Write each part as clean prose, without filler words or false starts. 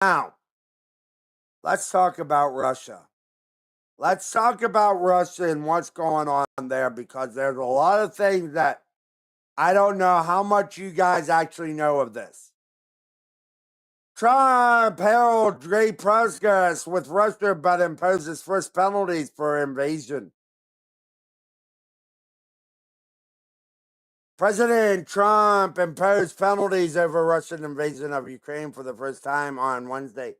Now, let's talk about Russia. Let's talk about Russia and what's going on there because there's a lot of things that I don't know how much you guys actually know of this. Trump heralds great progress with Russia but imposes first penalties for invasion. President Trump imposed penalties over Russian invasion of Ukraine for the first time on Wednesday,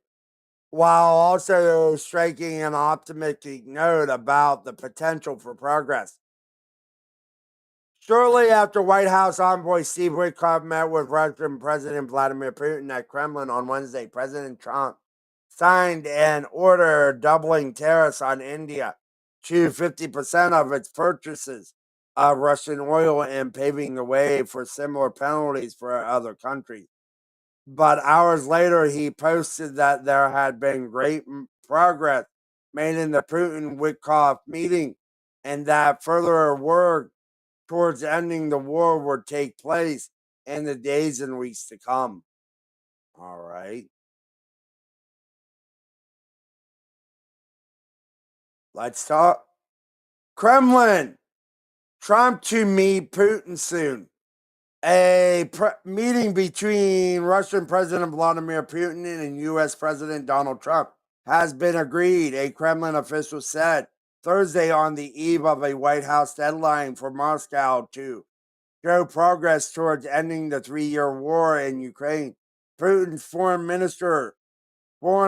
while also striking an optimistic note about the potential for progress. Shortly after White House envoy Steve Witkoff met with Russian President Vladimir Putin at Kremlin on Wednesday, President Trump signed an order doubling tariffs on India to 50% of its purchases of Russian oil and paving the way for similar penalties for other countries. But hours later, he posted that there had been great progress made in the Putin Witkoff meeting and that further work towards ending the war would take place in the days and weeks to come. All right. Let's talk. Kremlin. Trump to meet Putin soon. A meeting between Russian President Vladimir Putin and U.S. President Donald Trump has been agreed, a Kremlin official said Thursday on the eve of a White House deadline for Moscow to show progress towards ending the 3-year war in Ukraine. Putin's foreign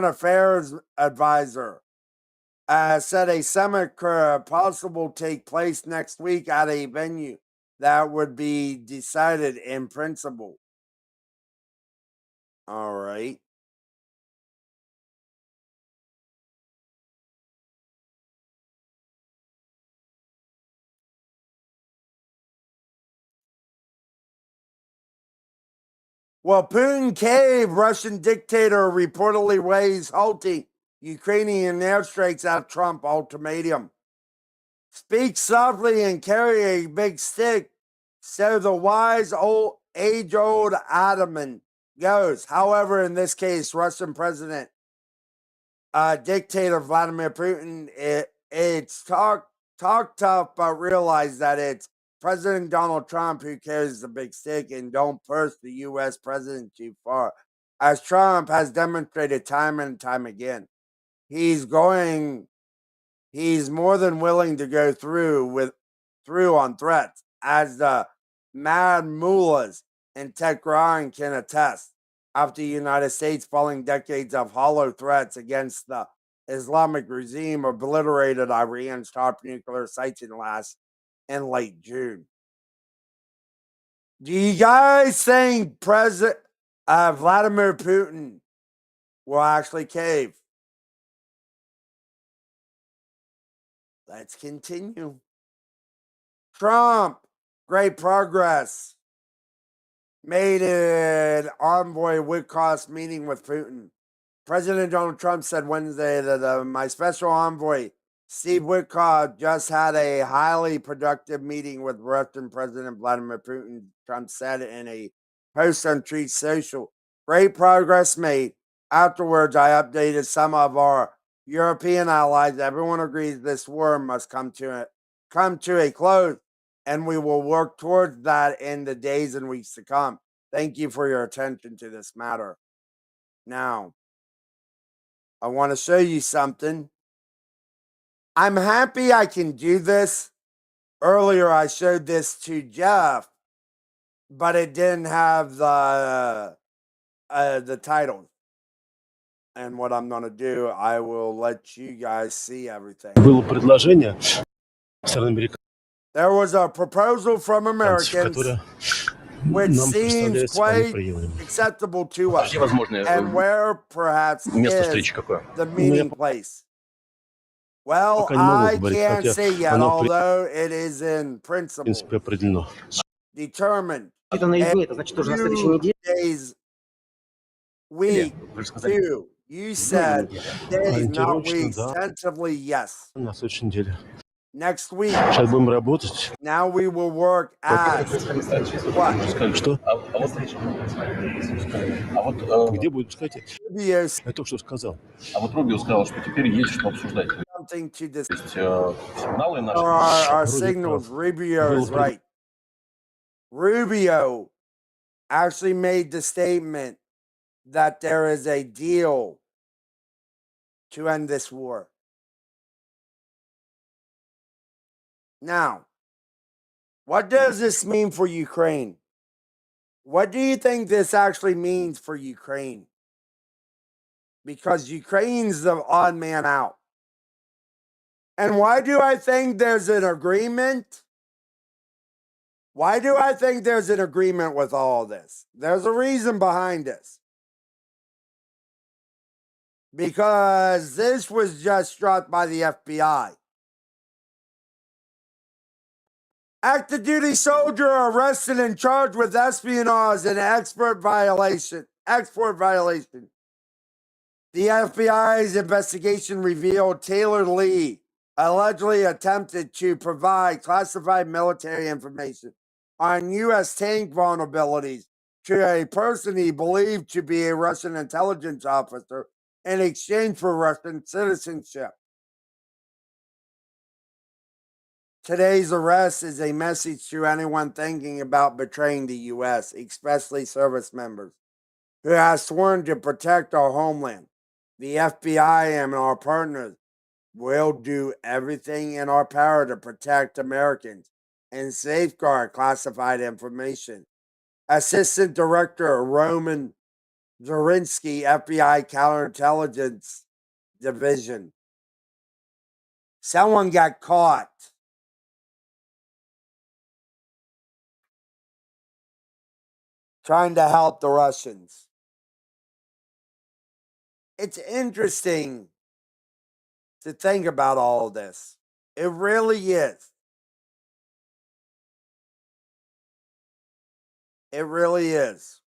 affairs advisor, said a summit could possibly take place next week at a venue that would be decided in principle. All right. Well, Putin caved. Russian dictator reportedly weighs halting Ukrainian airstrikes at Trump ultimatum. Speak softly and carry a big stick, so the wise old age-old adamant goes. However, in this case, Russian President dictator Vladimir Putin, it's talk tough, but realize that it's President Donald Trump who carries the big stick and don't push the U.S. president too far. As Trump has demonstrated time and time again, he's more than willing to go through on threats, as the mad mullahs in Tehran can attest. After the United States, following decades of hollow threats against the Islamic regime, obliterated Iran's top nuclear sites in late June. Do you guys think President Vladimir Putin will actually cave? Let's continue. Trump, great progress made an envoy Witkoff's meeting with Putin. President Donald Trump said Wednesday that my special envoy, Steve Witkoff, just had a highly productive meeting with Russian President Vladimir Putin. Trump said in a post on Truth Social. Great progress made. Afterwards, I updated some of our European allies. Everyone agrees this war must come to a close, and we will work towards that in the days and weeks to come. Thank you for your attention to this matter. Now, I want to show you something. I'm happy I can do this. Earlier, I showed this to Jeff, but it didn't have the title. And what I'm going to do, I will let you guys see everything. Было предложение стороны американцев, There was a proposal from Americans, которое which нам seems представляется вполне quite приемлемым. acceptable to us, Возможно, and where perhaps место is встречи какое? the meeting place. Well, Пока не могу I говорить, can't хотя say yet, оно, although it is in в principle принципе, определено. determined. Считанные And дни, это значит, уже на следующей few неделе. days, week, Вы же сказали, 2. You said days, not Ориентировочно, weeks. да. Tentatively, yes. На следующей неделе. Next week, Сейчас будем работать. now we will work as what? Что? Вот, Где будет, сказать? Rubio Я только что сказал. Рубио сказал, что теперь есть что обсуждать. То something to discuss. есть сигналы наши. Our Вроде signals. прав. Rubio is Было right. Rubio actually made the statement that there is a deal to end this war. Now, what does this mean for Ukraine? What do you think this actually means for Ukraine? Because Ukraine's the odd man out. And why do I think there's an agreement? Why do I think there's an agreement with all this? There's a reason behind this. Because this was just struck by the FBI. Active duty soldier arrested and charged with espionage and export violation. The FBI's investigation revealed Taylor Lee allegedly attempted to provide classified military information on U.S. tank vulnerabilities to a person he believed to be a Russian intelligence officer in exchange for Russian citizenship. Today's arrest is a message to anyone thinking about betraying the U.S., especially service members who have sworn to protect our homeland. The FBI and our partners will do everything in our power to protect Americans and safeguard classified information. Assistant Director Roman Zorinsky, FBI Counterintelligence Division. Someone got caught trying to help the Russians. It's interesting to think about all of this. It really is. It really is.